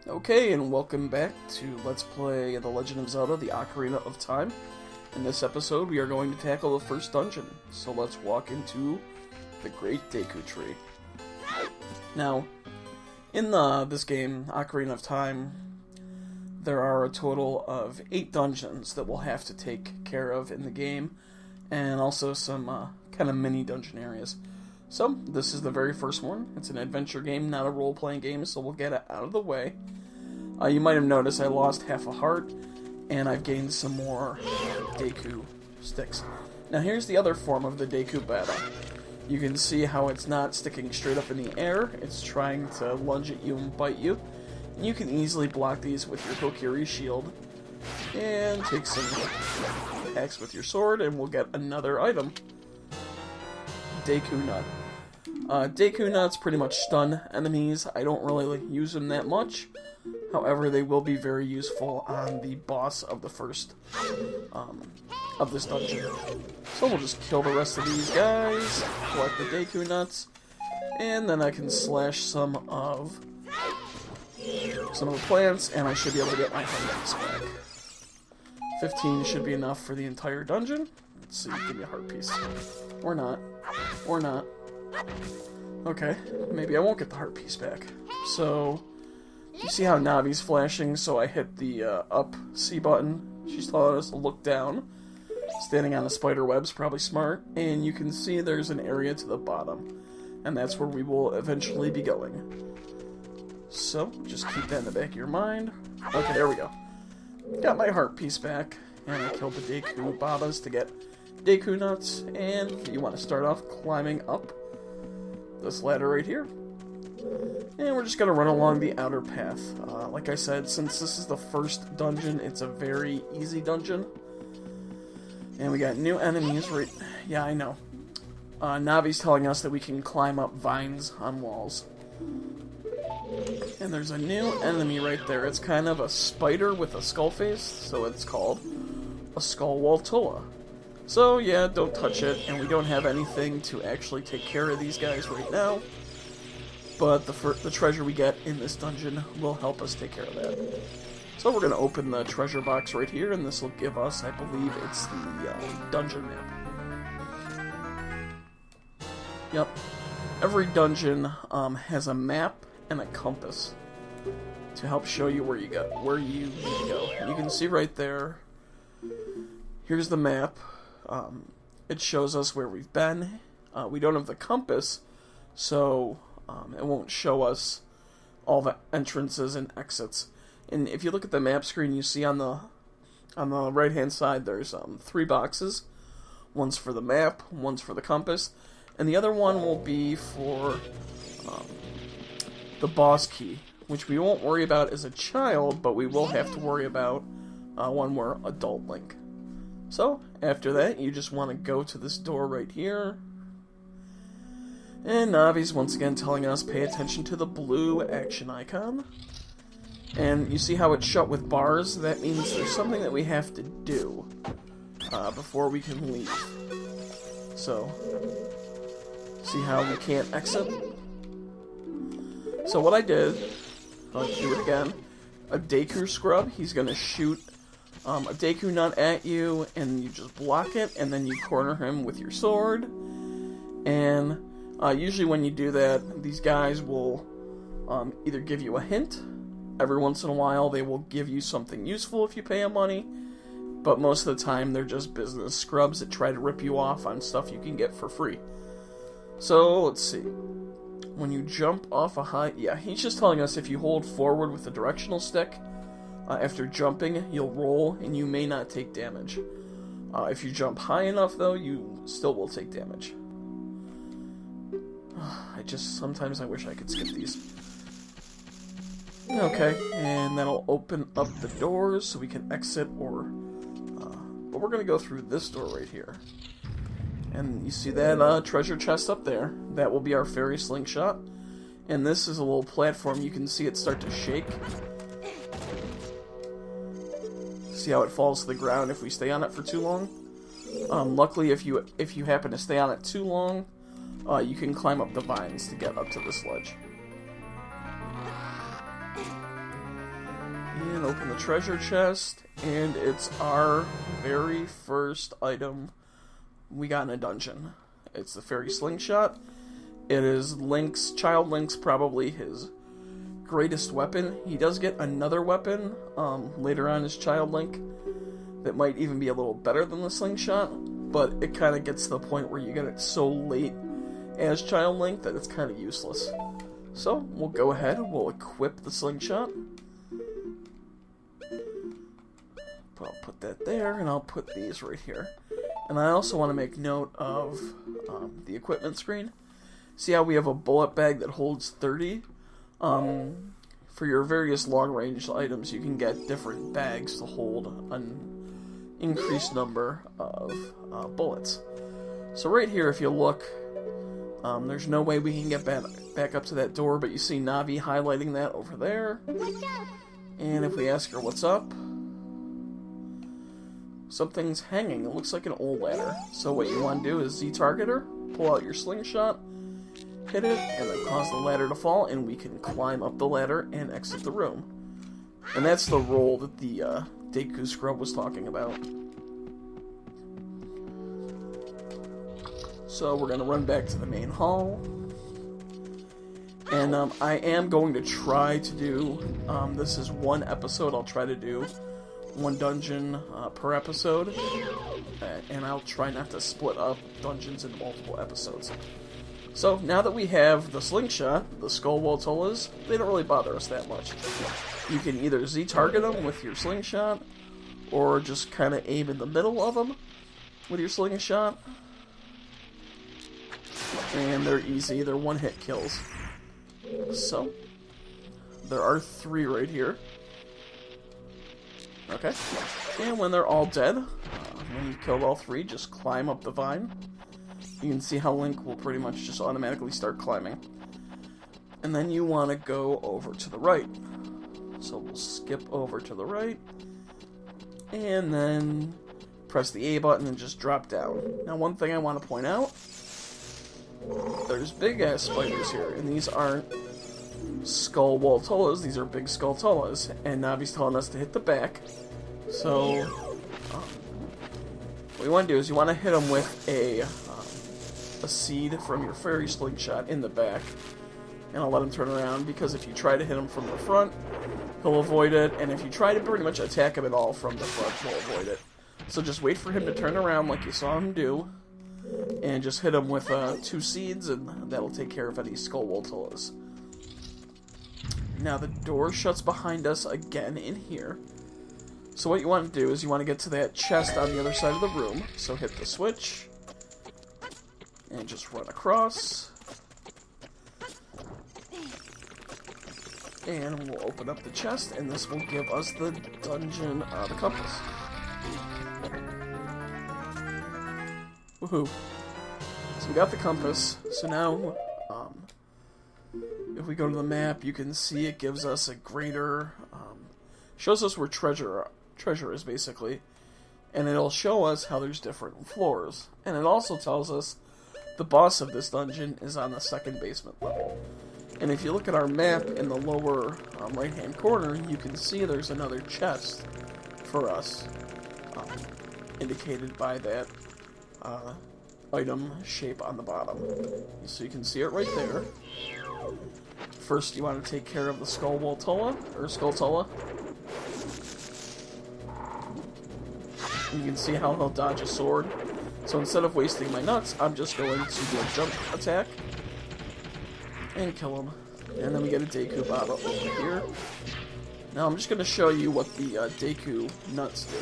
Okay, and welcome back to Let's Play The Legend of Zelda, the Ocarina of Time. In this episode, we are going to tackle the first dungeon, so let's walk into the Great Deku Tree. Now, in this game, Ocarina of Time, there are a total of 8 dungeons that we'll have to take care of in the game, and also some kind of mini dungeon areas. So, this is the very first one. It's an adventure game, not a role-playing game, so we'll get it out of the way. You might have noticed I lost half a heart, and I've gained some more Deku sticks. Now here's the other form of the Deku battle. You can see how it's not sticking straight up in the air, it's trying to lunge at you and bite you. And you can easily block these with your Kokiri shield, and take some attacks with your sword, and we'll get another item. Deku Nut. Deku Nuts pretty much stun enemies. I don't really use them that much. However, they will be very useful on the boss of the first, of this dungeon. So we'll just kill the rest of these guys, collect the Deku Nuts, and then I can slash some of the plants, and I should be able to get my heart piece back. 15 should be enough for the entire dungeon. Let's see, give me a heart piece. Or not. Or not. Okay, maybe I won't get the heart piece back. So, you see how Navi's flashing, so I hit the up C button. She's telling us to look down. Standing on a spider web's probably smart. And you can see there's an area to the bottom. And that's where we will eventually be going. So, just keep that in the back of your mind. Okay, there we go. Got my heart piece back. And I killed the Deku Babas to get Deku Nuts. And you want to start off climbing up this ladder right here. And we're just going to run along the outer path. Like I said, since this is the first dungeon, it's a very easy dungeon. And we got new enemies right... Yeah, I know. Navi's telling us that we can climb up vines on walls. And there's a new enemy right there. It's kind of a spider with a skull face, so it's called a Skulltula. So, yeah, don't touch it, and we don't have anything to actually take care of these guys right now. But the treasure we get in this dungeon will help us take care of that. So we're going to open the treasure box right here, and this will give us, I believe, it's the dungeon map. Yep. Every dungeon has a map and a compass to help show you where you need to go. You can see right there. Here's the map. It shows us where we've been. We don't have the compass, so it won't show us all the entrances and exits. And if you look at the map screen, you see on the right-hand side there's 3 boxes. One's for the map, one's for the compass, and the other one will be for the boss key, which we won't worry about as a child, but we will have to worry about when we're adult Link. So, after that, you just want to go to this door right here. And Navi's once again telling us, pay attention to the blue action icon. And you see how it's shut with bars? That means there's something that we have to do before we can leave. So, see how we can't exit? So what I did, I'll do it again, a Deku Scrub, he's going to shoot a Deku Nut at you, and you just block it, and then you corner him with your sword. And usually when you do that, these guys will either give you a hint. Every once in a while, they will give you something useful if you pay them money. But most of the time, they're just business scrubs that try to rip you off on stuff you can get for free. So, let's see. When you jump off a high... Yeah, he's just telling us if you hold forward with the directional stick, after jumping, you'll roll, and you may not take damage. If you jump high enough, though, you still will take damage. Sometimes I wish I could skip these. Okay, and that'll open up the doors so we can exit, but we're going to go through this door right here. And you see that treasure chest up there? That will be our fairy slingshot. And this is a little platform. You can see it start to shake. See how it falls to the ground if we stay on it for too long? Luckily, if you happen to stay on it too long, you can climb up the vines to get up to this ledge. the treasure chest, and it's our very first item we got in a dungeon. It's the fairy slingshot. It is Child Link's probably his greatest weapon. He does get another weapon later on as Child Link that might even be a little better than the slingshot, but it kind of gets to the point where you get it so late as Child Link that it's kind of useless. So we'll go ahead and we'll equip the slingshot. I'll put that there, and I'll put these right here. And I also want to make note of the equipment screen. See how we have a bullet bag that holds 30? For your various long-range items, you can get different bags to hold an increased number of bullets. So right here, if you look, there's no way we can get back up to that door, but you see Navi highlighting that over there. And if we ask her what's up, something's hanging. It looks like an old ladder. So what you want to do is Z-target her, pull out your slingshot, hit it, and then cause the ladder to fall, and we can climb up the ladder and exit the room. And that's the roll that the Deku Scrub was talking about. So we're going to run back to the main hall. And I am going to try to do, this is one episode, I'll try to do one dungeon per episode, and I'll try not to split up dungeons into multiple episodes. So now that we have the slingshot, the Skulltulas, they don't really bother us that much. You can either Z-target them with your slingshot, or just kind of aim in the middle of them with your slingshot. And they're easy, they're one-hit kills. So, there are 3 right here. Okay, and when they're all dead, when you've killed all 3, just climb up the vine. You can see how Link will pretty much just automatically start climbing. And then you want to go over to the right. So we'll skip over to the right, and then press the A button and just drop down. Now one thing I want to point out, there's big-ass spiders here, and these aren't Skulltulas, these are big Skulltulas, and Navi's telling us to hit the back. So, what you want to do is you want to hit them with a seed from your fairy slingshot in the back, and I'll let him turn around, because if you try to hit him from the front, he'll avoid it, and if you try to pretty much attack him at all from the front, he'll avoid it. So just wait for him to turn around like you saw him do, and just hit him with 2 seeds, and that'll take care of any Skulltulas. Now the door shuts behind us again in here. So what you want to do is you want to get to that chest on the other side of the room. So hit the switch, and just run across. And we'll open up the chest, and this will give us the dungeon, the compass. Woohoo. So we got the compass, so now, if we go to the map, you can see it gives us a greater, shows us where treasure is, basically, and it'll show us how there's different floors, and it also tells us the boss of this dungeon is on the 2nd basement level. And if you look at our map in the lower right-hand corner, you can see there's another chest for us, indicated by that item shape on the bottom. So you can see it right there. First, you want to take care of the Skulltula. And you can see how he'll dodge a sword. So instead of wasting my nuts, I'm just going to do a jump attack and kill him. And then we get a Deku Baba over here. Now I'm just going to show you what the Deku nuts do.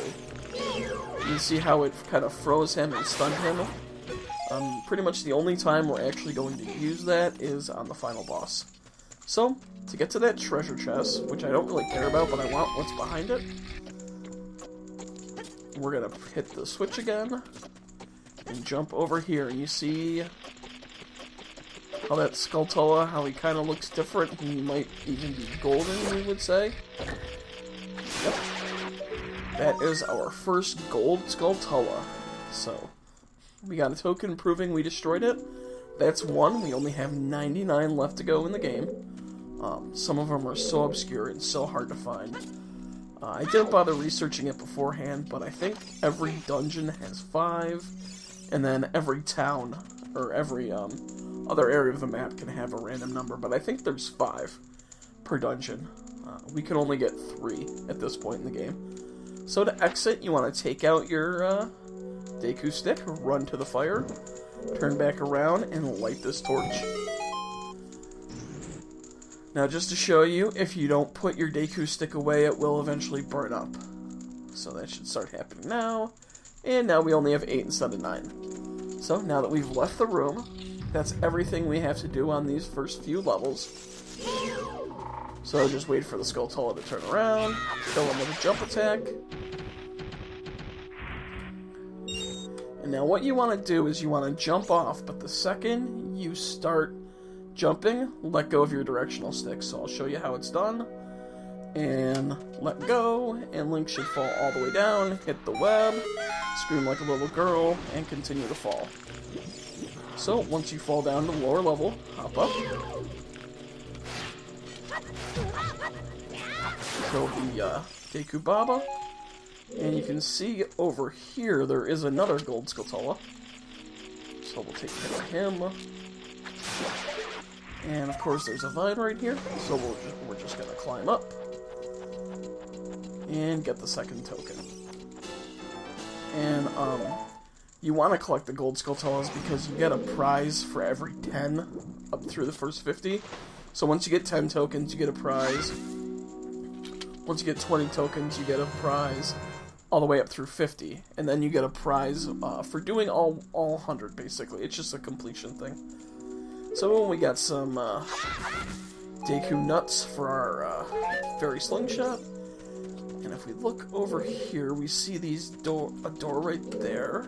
You can see how it kind of froze him and stunned him. Pretty much the only time we're actually going to use that is on the final boss. So, to get to that treasure chest, which I don't really care about, but I want what's behind it, we're going to hit the switch again and jump over here. And you see how that Skulltula, how he kind of looks different. He might even be golden, we would say. Yep. That is our first gold Skulltula. So, we got a token proving we destroyed it. That's 1. We only have 99 left to go in the game. Some of them are so obscure and so hard to find. I didn't bother researching it beforehand, but I think every dungeon has 5, and then every town, or every other area of the map can have a random number, but I think there's 5 per dungeon. We can only get 3 at this point in the game. So to exit, you want to take out your Deku stick, run to the fire, turn back around, and light this torch. Now, just to show you, if you don't put your Deku stick away, it will eventually burn up. So that should start happening now. And now we only have 8 instead of 9. So now that we've left the room, that's everything we have to do on these first few levels. So just wait for the Skulltula to turn around, kill him with a jump attack. And now what you want to do is you want to jump off, but the second you start jumping, let go of your directional stick. So I'll show you how it's done. And let go, and Link should fall all the way down, hit the web, scream like a little girl, and continue to fall. So once you fall down to the lower level, hop up. Kill the Deku Baba. And you can see over here there is another gold Skulltula. So we'll take care of him. And of course there's a vine right here, so we're just going to climb up and get the second token. And you want to collect the gold Skulltulas because you get a prize for every 10 up through the first 50. So once you get 10 tokens, you get a prize. Once you get 20 tokens, you get a prize all the way up through 50. And then you get a prize for doing all 100, basically. It's just a completion thing. So we got some Deku nuts for our fairy slingshot. And if we look over here, we see a door right there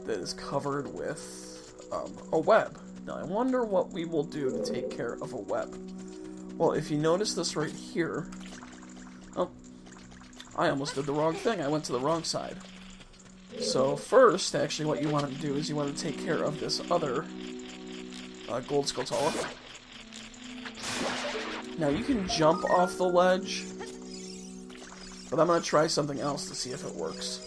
that is covered with a web. Now I wonder what we will do to take care of a web. Well, if you notice this right here... Oh, I almost did the wrong thing. I went to the wrong side. So first, actually, what you want to do is you want to take care of this other gold Skulltula. Now you can jump off the ledge, but I'm going to try something else to see if it works.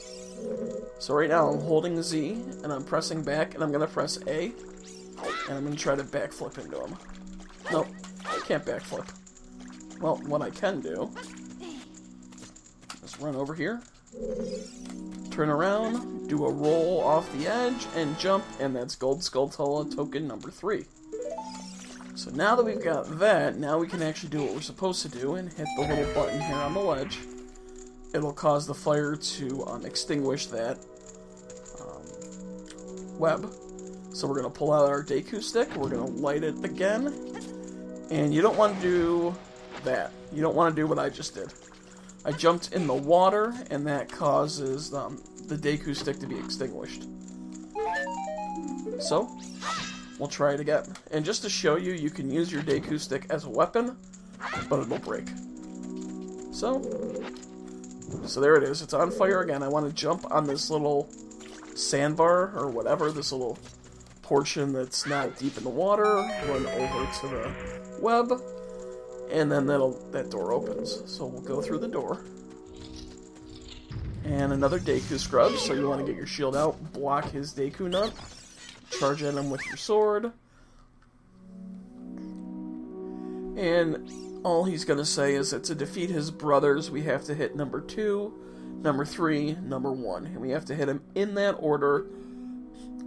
So right now I'm holding Z, and I'm pressing back, and I'm going to press A, and I'm going to try to backflip into him. Nope, I can't backflip. Well, what I can do is run over here, turn around, do a roll off the edge, and jump, and that's gold Skulltula token number 3. So now that we've got that, now we can actually do what we're supposed to do and hit the little button here on the ledge. It'll cause the fire to extinguish that web. So we're going to pull out our Deku stick, we're going to light it again, and you don't want to do that. You don't want to do what I just did. I jumped in the water, and that causes the Deku stick to be extinguished. So, we'll try it again. And just to show you, you can use your Deku stick as a weapon, but it'll break. So there it is. It's on fire again. I want to jump on this little sandbar, or whatever, this little portion that's not deep in the water, run over to the web, and then that door opens. So we'll go through the door. And another Deku scrub, so you want to get your shield out, block his Deku nut, charge at him with your sword. And all he's going to say is that to defeat his brothers, we have to hit number 2, number 3, number 1. And we have to hit him in that order,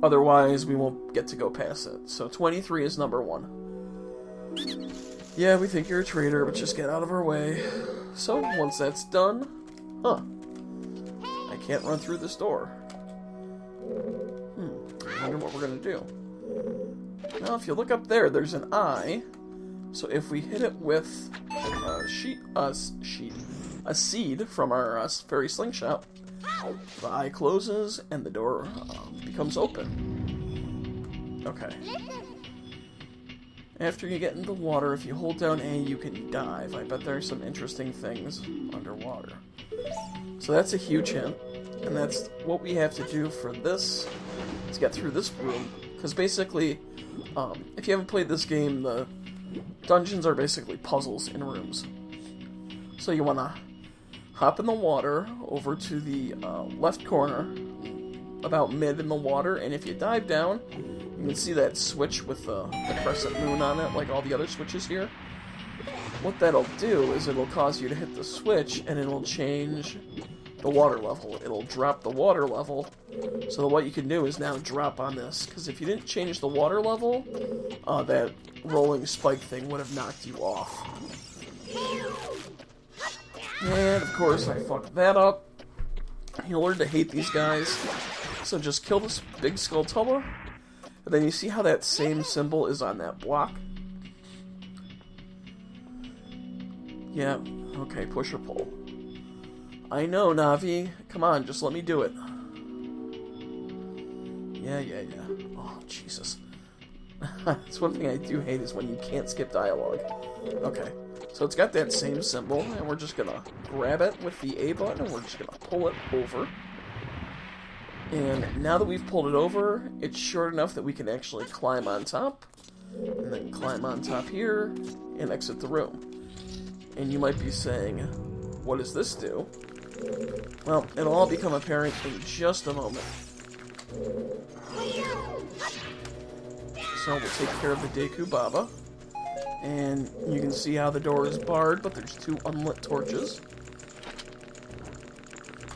otherwise we won't get to go past it. So 23 is number 1. Yeah, we think you're a traitor, but just get out of our way. So, once that's done... I can't run through this door. I wonder what we're going to do. Now, if you look up there, there's an eye. So if we hit it with a seed from our fairy slingshot, the eye closes and the door becomes open. Okay. After you get into the water, if you hold down A, you can dive. I bet there are some interesting things underwater. So that's a huge hint, and that's what we have to do for this, to get through this room. Because basically, if you haven't played this game, the dungeons are basically puzzles in rooms. So you want to hop in the water over to the left corner, about mid in the water, and if you dive down, you can see that switch with the crescent moon on it, like all the other switches here. What that'll do is it'll cause you to hit the switch, and it'll change the water level. It'll drop the water level, so what you can do is now drop on this, because if you didn't change the water level, that rolling spike thing would have knocked you off. And, of course, I fucked that up. You'll learn to hate these guys. So just kill this big Skulltula. And then you see how that same symbol is on that block? Yeah, okay, push or pull. I know, Navi. Come on, just let me do it. Yeah. Oh, Jesus. That's one thing I do hate is when you can't skip dialogue. Okay. So it's got that same symbol, and we're just gonna grab it with the A button, and we're just gonna pull it over. And now that we've pulled it over, it's short enough that we can actually climb on top, and then climb on top here, and exit the room. And you might be saying, what does this do? Well, it'll all become apparent in just a moment. So we'll take care of the Deku Baba. And you can see how the door is barred, but there's 2 unlit torches.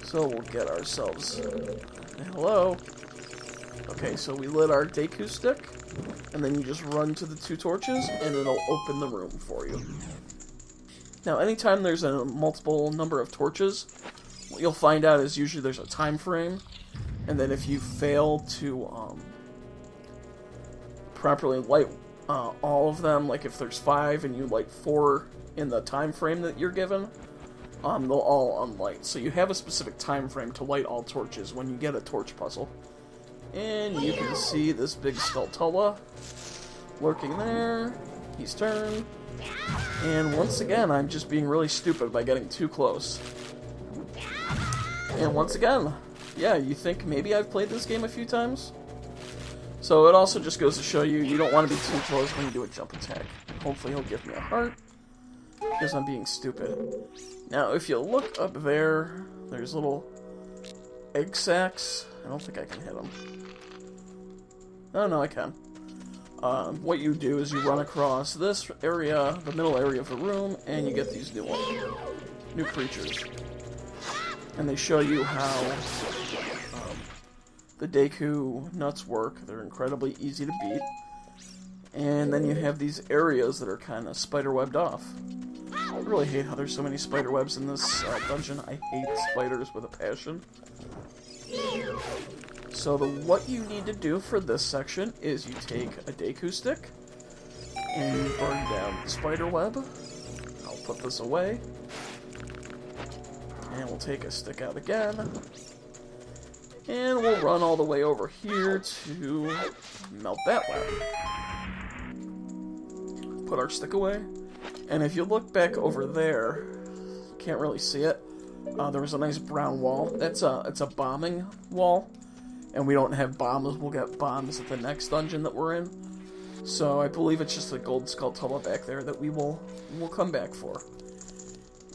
So we'll get ourselves... Hello? Okay, so we lit our Deku stick, and then you just run to the 2 torches, and it'll open the room for you. Now, anytime there's a multiple number of torches, what you'll find out is usually there's a time frame, and then if you fail to properly light all of them, like if there's 5 and you light 4 in the time frame that you're given, they'll all unlight. So you have a specific time frame to light all torches when you get a torch puzzle. And you can see this big Skulltula lurking there. He's turned. And once again, I'm just being really stupid by getting too close. And once again, yeah, you think maybe I've played this game a few times? So it also just goes to show you, you don't want to be too close when you do a jump attack. Hopefully he'll give me a heart, because I'm being stupid. Now, if you look up there, there's little egg sacs. I don't think I can hit them. Oh, no, I can. What you do is you run across this area, the middle area of the room, and you get these new creatures. And they show you how the Deku nuts work. They're incredibly easy to beat. And then you have these areas that are kind of spiderwebbed off. I really hate how there's so many spiderwebs in this dungeon. I hate spiders with a passion. So what you need to do for this section is you take a Deku stick and you burn down the spider web. I'll put this away. And we'll take a stick out again. And we'll run all the way over here to melt that web. Put our stick away. And if you look back over there, you can't really see it. There was a nice brown wall. It's a bombing wall. And we don't have bombs. We'll get bombs at the next dungeon that we're in. So I believe it's just a gold Skulltula back there that we'll come back for.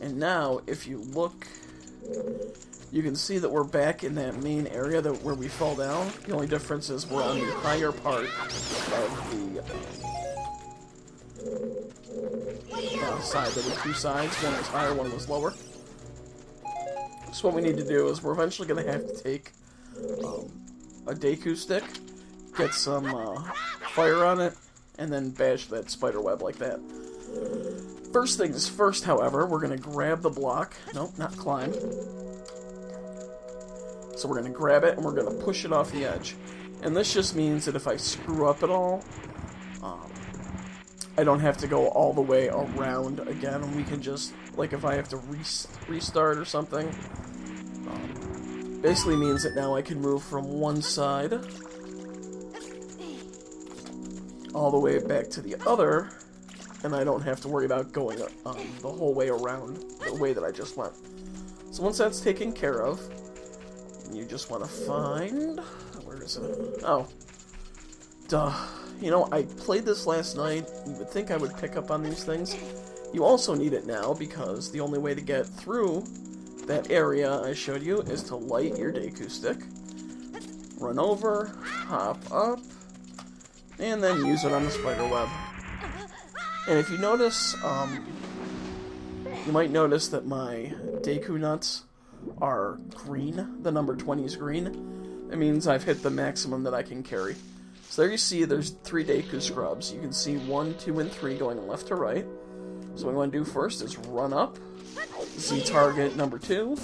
And now, if you look, you can see that we're back in that main area where we fell down. The only difference is we're on the higher part of the side. There were 2 sides. One was higher, one was lower. So what we need to do is we're eventually going to have to take a Deku stick, get some fire on it, and then bash that spider web like that. First things first, however, we're going to grab the block. Nope, not climb. So we're going to grab it, and we're going to push it off the edge. And this just means that if I screw up at all, I don't have to go all the way around again, and we can just, like if I have to restart or something, basically means that now I can move from one side all the way back to the other, and I don't have to worry about going the whole way around the way that I just went. So once that's taken care of, you just want to find... Where is it? Oh. Duh. You know, I played this last night. You would think I would pick up on these things. You also need it now because the only way to get through that area I showed you is to light your Deku stick, run over, hop up, and then use it on the spider web. And if you notice, you might notice that my Deku nuts are green. The number 20 is green. That means I've hit the maximum that I can carry. So there you see there's 3 Deku scrubs. You can see 1, 2, and 3 going left to right. So what we want to do first is run up, Z-target number 2,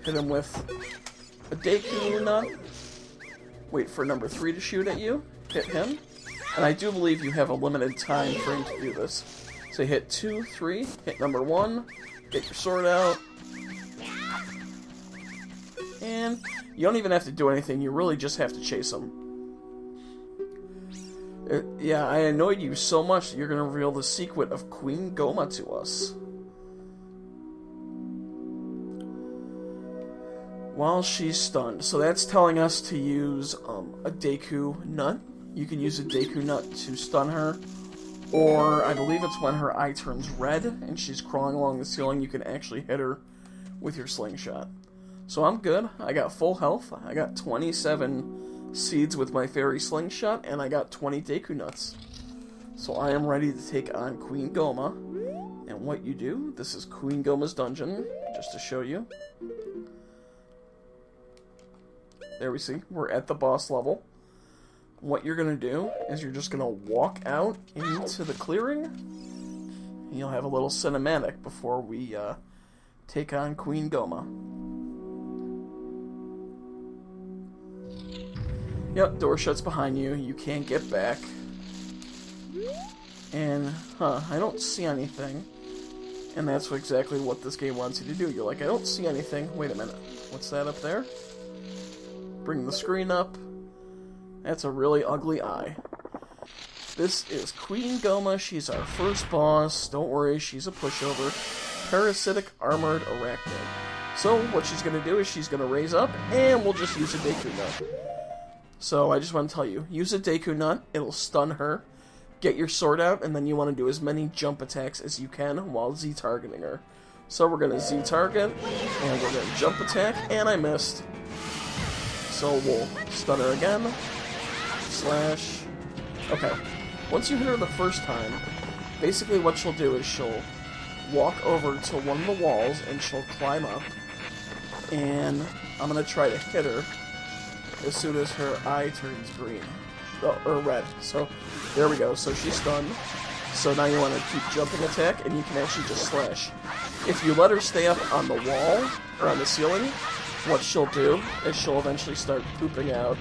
hit him with a Deku nut, wait for number 3 to shoot at you, hit him, and I do believe you have a limited time frame to do this. So you hit 2, 3, hit number 1, get your sword out, and you don't even have to do anything, you really just have to chase him. Yeah, I annoyed you so much that you're going to reveal the secret of Queen Goma to us. While she's stunned. So that's telling us to use a Deku nut. You can use a Deku nut to stun her. Or, I believe it's when her eye turns red and she's crawling along the ceiling, you can actually hit her with your slingshot. So I'm good. I got full health. I got 27 seeds with my fairy slingshot, and I got 20 Deku nuts. So I am ready to take on Queen Goma. And what you do, this is Queen Goma's dungeon, just to show you. There we see, we're at the boss level. What you're going to do is you're just going to walk out into the clearing, and you'll have a little cinematic before we take on Queen Goma. Yep, door shuts behind you. You can't get back. And, I don't see anything. And that's exactly what this game wants you to do. You're like, I don't see anything. Wait a minute. What's that up there? Bring the screen up. That's a really ugly eye. This is Queen Goma. She's our first boss. Don't worry, she's a pushover. Parasitic Armored Arachnid. So, what she's going to do is she's going to raise up, and we'll just use a Deku Nut. So I just want to tell you, use a Deku Nut, it'll stun her, get your sword out, and then you want to do as many jump attacks as you can while Z-targeting her. So we're going to Z-target, and we're going to jump attack, and I missed. So we'll stun her again, slash. Okay, once you hit her the first time, basically what she'll do is she'll walk over to one of the walls, and she'll climb up, and I'm going to try to hit her as soon as her eye turns green. Or red. So, there we go. So she's stunned. So now you want to keep jumping attack, and you can actually just slash. If you let her stay up on the wall, or on the ceiling, what she'll do is she'll eventually start pooping out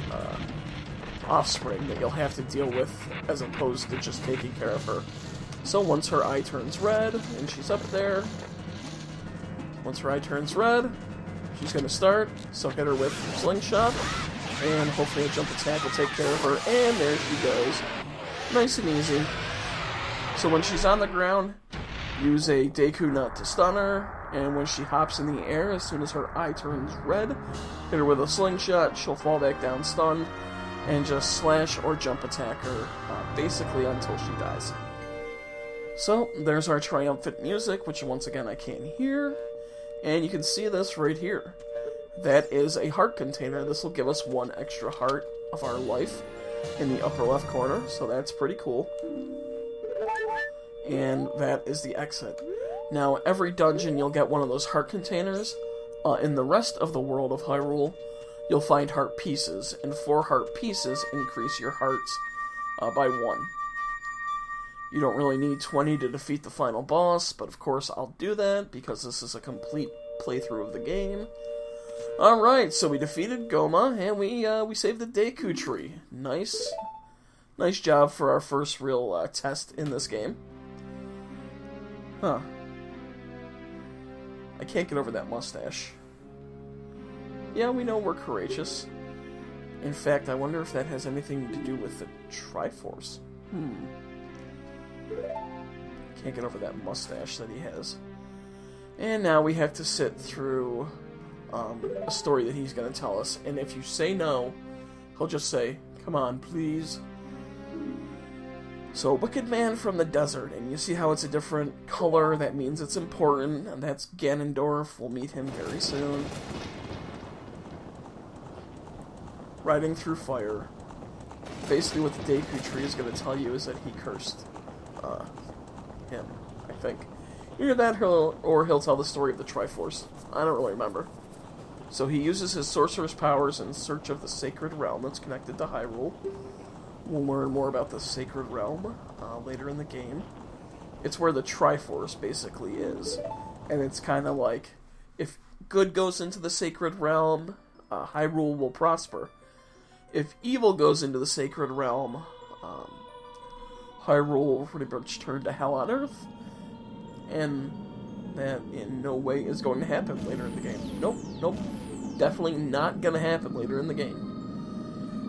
offspring that you'll have to deal with, as opposed to just taking care of her. So once her eye turns red, and she's up there, once her eye turns red, she's going to start, so hit her with your slingshot, and hopefully a jump attack will take care of her, and there she goes. Nice and easy. So when she's on the ground, use a Deku Nut to stun her, and when she hops in the air, as soon as her eye turns red, hit her with a slingshot, she'll fall back down stunned, and just slash or jump attack her, basically until she dies. So, there's our triumphant music, which once again I can't hear, and you can see this right here. That is a heart container. This will give us 1 extra heart of our life in the upper left corner, so that's pretty cool. And that is the exit. Now, every dungeon you'll get one of those heart containers. In the rest of the world of Hyrule, you'll find heart pieces, and 4 heart pieces increase your hearts by 1. You don't really need 20 to defeat the final boss, but of course I'll do that because this is a complete playthrough of the game. Alright, so we defeated Goma, and we saved the Deku Tree. Nice job for our first real test in this game. Huh. I can't get over that mustache. Yeah, we know we're courageous. In fact, I wonder if that has anything to do with the Triforce. Can't get over that mustache that he has. And now we have to sit through a story that he's going to tell us. And if you say no, he'll just say, "Come on, please." So, Wicked Man from the Desert, and you see how it's a different color, that means it's important, and that's Ganondorf. We'll meet him very soon. Riding through fire. Basically what the Deku Tree is going to tell you is that he cursed him, I think. Either that, or he'll tell the story of the Triforce. I don't really remember. So he uses his sorcerer's powers in search of the sacred realm that's connected to Hyrule. We'll learn more about the sacred realm later in the game. It's where the Triforce basically is. And it's kind of like, if good goes into the sacred realm, Hyrule will prosper. If evil goes into the sacred realm, Hyrule will pretty much turn to hell on Earth. And that in no way is going to happen later in the game. Nope. Definitely not going to happen later in the game.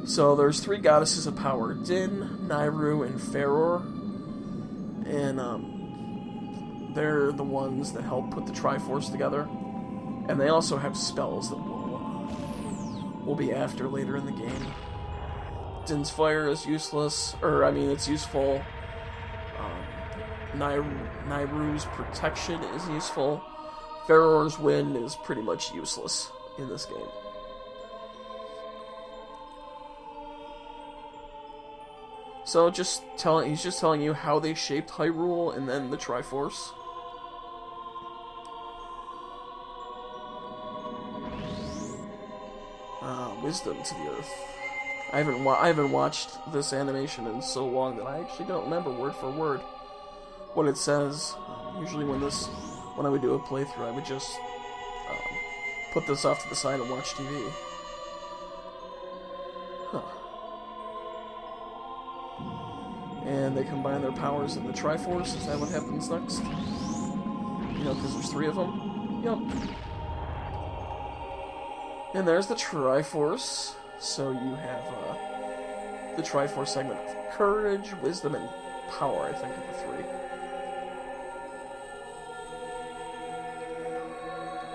So there's 3 goddesses of power. Din, Nayru, and Faror. And they're the ones that help put the Triforce together. And they also have spells that we'll be after later in the game. Din's fire is useless. It's useful. Nayru's protection is useful. Faror's wind is pretty much useless in this game. So he's just telling you how they shaped Hyrule and then the Triforce. Wisdom to the earth. I haven't watched this animation in so long that I actually don't remember word for word what it says. Usually when I would do a playthrough, I would just put this off to the side and watch TV. And they combine their powers in the Triforce. Is that what happens next? Because there's 3 of them. Yep. And there's the Triforce. So you have the Triforce segment of courage, wisdom, and power, I think, are the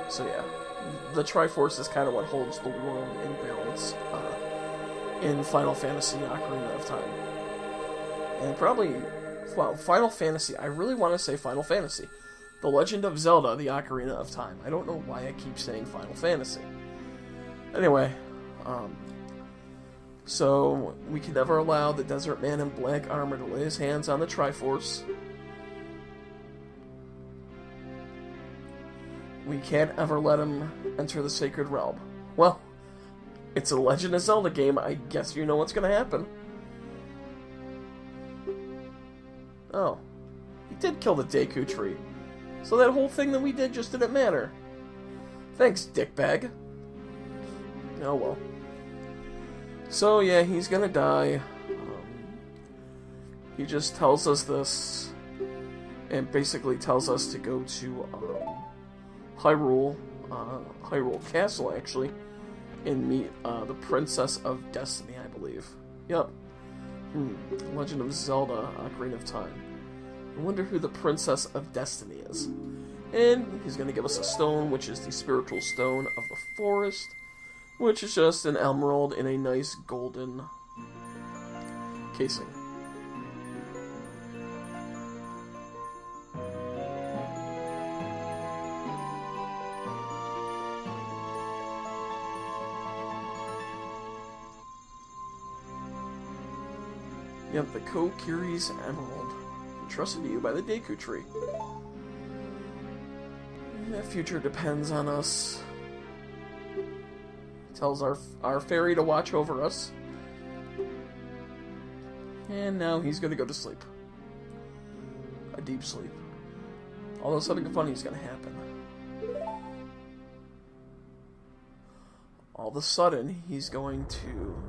3. So yeah, the Triforce is kind of what holds the world in balance in Final Fantasy Ocarina of Time. And probably, Final Fantasy, I really want to say Final Fantasy. The Legend of Zelda, the Ocarina of Time. I don't know why I keep saying Final Fantasy. Anyway, so we can never allow the Desert Man in black armor to lay his hands on the Triforce. We can't ever let him enter the Sacred Realm. Well, it's a Legend of Zelda game. I guess you know what's going to happen. Oh, he did kill the Deku Tree. So that whole thing that we did just didn't matter. Thanks, dickbag. Oh well. So yeah, he's gonna die. He just tells us this, and basically tells us to go to Hyrule Castle, actually, and meet the Princess of Destiny, I believe. Yep. Legend of Zelda, Ocarina of Time. I wonder who the Princess of Destiny is. And he's going to give us a stone, which is the spiritual stone of the forest, which is just an emerald in a nice golden casing. Yep, the Kokiri's Emerald, entrusted to you by the Deku Tree. The future depends on us. Tells our fairy to watch over us. And now he's gonna go to sleep. A deep sleep. Although something funny is gonna happen. All of a sudden, he's going to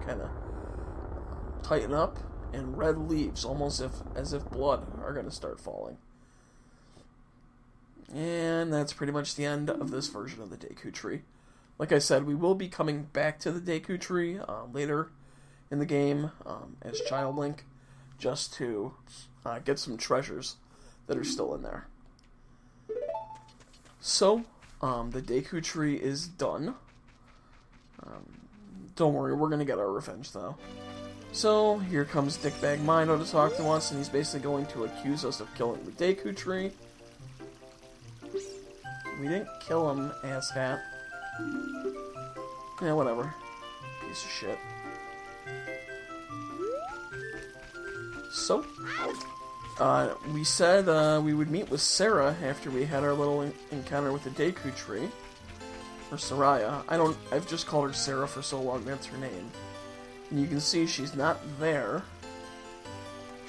kind of tighten up, and red leaves, almost as if blood, are going to start falling. And that's pretty much the end of this version of the Deku Tree. Like I said, we will be coming back to the Deku Tree later in the game as Child Link, just to get some treasures that are still in there. So, the Deku Tree is done. Don't worry, we're going to get our revenge, though. So, here comes Dickbag Mino to talk to us, and he's basically going to accuse us of killing the Deku Tree. We didn't kill him, asshat. Yeah, whatever. Piece of shit. So, we said we would meet with Sarah after we had our little encounter with the Deku Tree. Or Saraya. I've just called her Sarah for so long, that's her name. And you can see she's not there.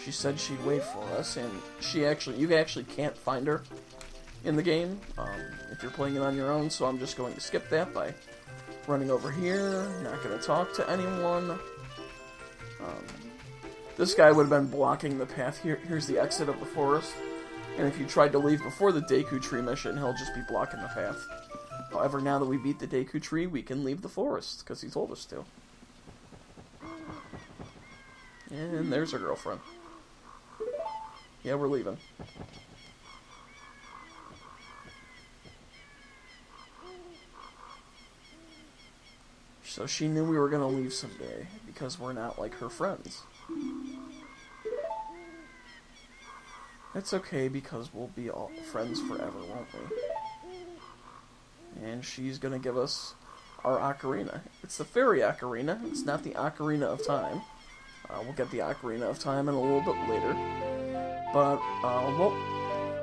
She said she'd wait for us, and you actually can't find her in the game if you're playing it on your own, so I'm just going to skip that by running over here, not going to talk to anyone. This guy would have been blocking the path. Here's the exit of the forest, and if you tried to leave before the Deku Tree mission, he'll just be blocking the path. However, now that we beat the Deku Tree, we can leave the forest, because he told us to. And there's our girlfriend. Yeah, we're leaving. So she knew we were going to leave someday, because we're not like her friends. It's okay, because we'll be all friends forever, won't we? And she's going to give us our ocarina. It's the fairy ocarina. It's not the ocarina of time. We'll get the ocarina of time in a little bit later. But,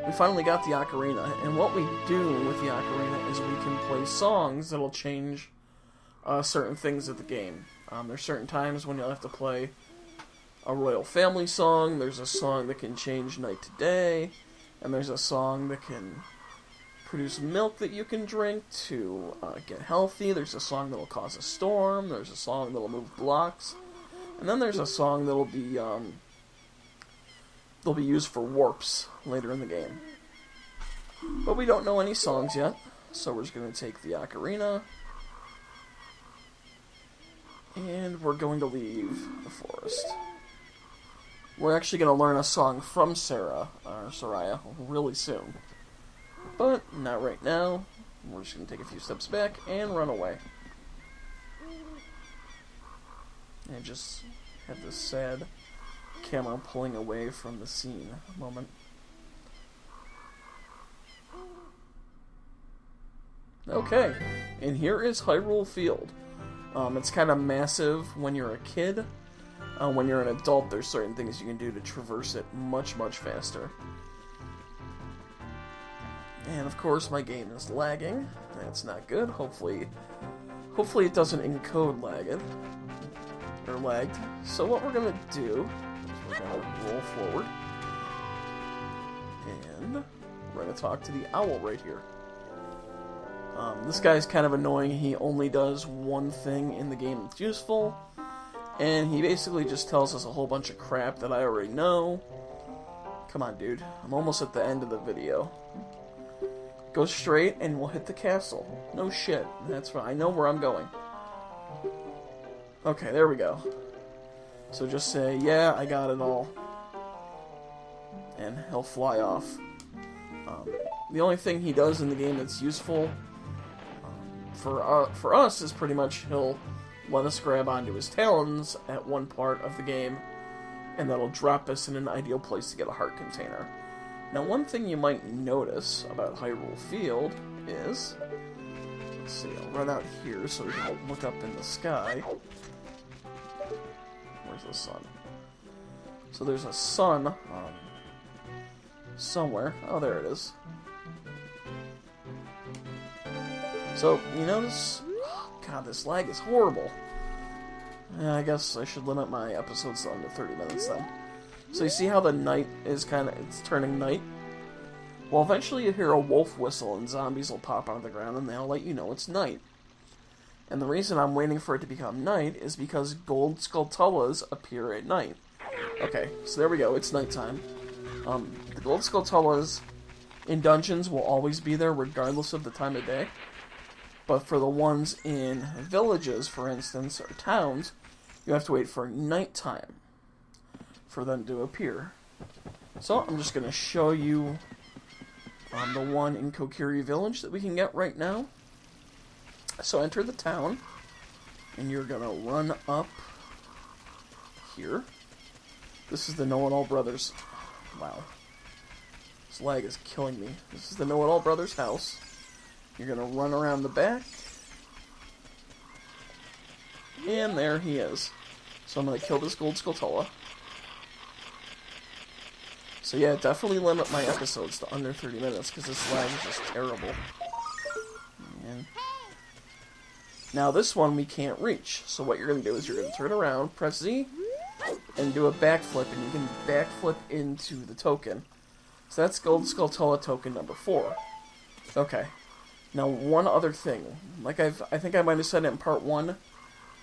we finally got the ocarina. And what we do with the ocarina is we can play songs that'll change certain things of the game. There's certain times when you'll have to play a royal family song. There's a song that can change night to day. And there's a song that can produce milk that you can drink to get healthy. There's a song that'll cause a storm. There's a song that'll move blocks. And then there's a song that'll be used for warps later in the game. But we don't know any songs yet, so we're just going to take the ocarina. And we're going to leave the forest. We're actually going to learn a song from Saraya, really soon. But not right now. We're just going to take a few steps back and run away. And just have this sad camera pulling away from the scene moment. Okay, and here is Hyrule Field. It's kind of massive when you're a kid. When you're an adult, there's certain things you can do to traverse it much, much faster. And of course, my game is lagging. That's not good. Hopefully it doesn't encode lagged. Or lagged. So what we're gonna do is we're gonna roll forward. And we're gonna talk to the owl right here. This guy's kind of annoying. He only does one thing in the game that's useful. And he basically just tells us a whole bunch of crap that I already know. Come on, dude. I'm almost at the end of the video. Go straight and we'll hit the castle. No shit. That's fine. I know where I'm going. Okay, there we go. So just say, yeah, I got it all. And he'll fly off. The only thing he does in the game that's useful for us is pretty much he'll let us grab onto his talons at one part of the game, and that'll drop us in an ideal place to get a heart container. Now, one thing you might notice about Hyrule Field is, let's see, I'll run out here so we can look up in the sky. Where's the sun? So there's a sun somewhere. Oh, there it is. So, you notice, God, this lag is horrible. I guess I should limit my episodes under 30 minutes then. So you see how the night is it's turning night? Well, eventually you hear a wolf whistle and zombies will pop out of the ground and they'll let you know it's night. And the reason I'm waiting for it to become night is because gold Skulltulas appear at night. Okay, so there we go, it's nighttime. The gold Skulltulas in dungeons will always be there regardless of the time of day. But for the ones in villages, for instance, or towns, you have to wait for nighttime for them to appear. So I'm just going to show you the one in Kokiri Village that we can get right now. So enter the town, and you're going to run up here. This is the Know-It-All Brothers. Wow. This lag is killing me. This is the Know-It-All Brothers house. You're going to run around the back. And there he is. So I'm going to kill this gold Skulltula. So yeah, definitely limit my episodes to under 30 minutes, because this lag is just terrible. And now this one we can't reach. So what you're going to do is you're going to turn around, press Z, and do a backflip, and you can backflip into the token. So that's Gold Skulltula token number 4. Okay. Now one other thing. Like I think I might have said it in part 1,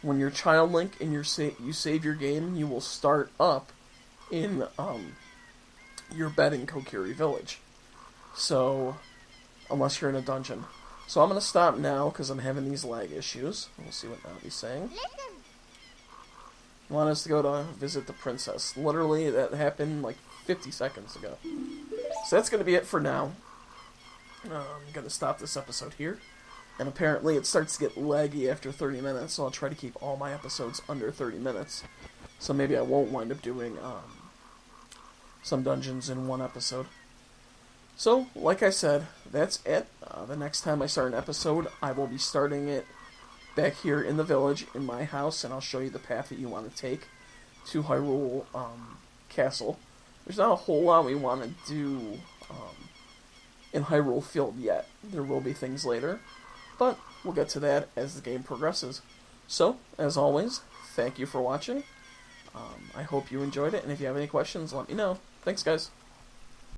when you're Child Link and you save your game, you will start up in your bed in Kokiri Village. So, unless you're in a dungeon. So I'm going to stop now because I'm having these lag issues. We'll see what Navi's saying. You want us to go to visit the princess. Literally, that happened like 50 seconds ago. So that's going to be it for now. I'm going to stop this episode here. And apparently it starts to get laggy after 30 minutes, so I'll try to keep all my episodes under 30 minutes. So maybe I won't wind up doing some dungeons in one episode. So, like I said, that's it. The next time I start an episode, I will be starting it back here in the village, in my house, and I'll show you the path that you want to take to Hyrule Castle. There's not a whole lot we want to do in Hyrule Field yet. There will be things later, but we'll get to that as the game progresses. So, as always, thank you for watching. I hope you enjoyed it, and if you have any questions, let me know. Thanks, guys.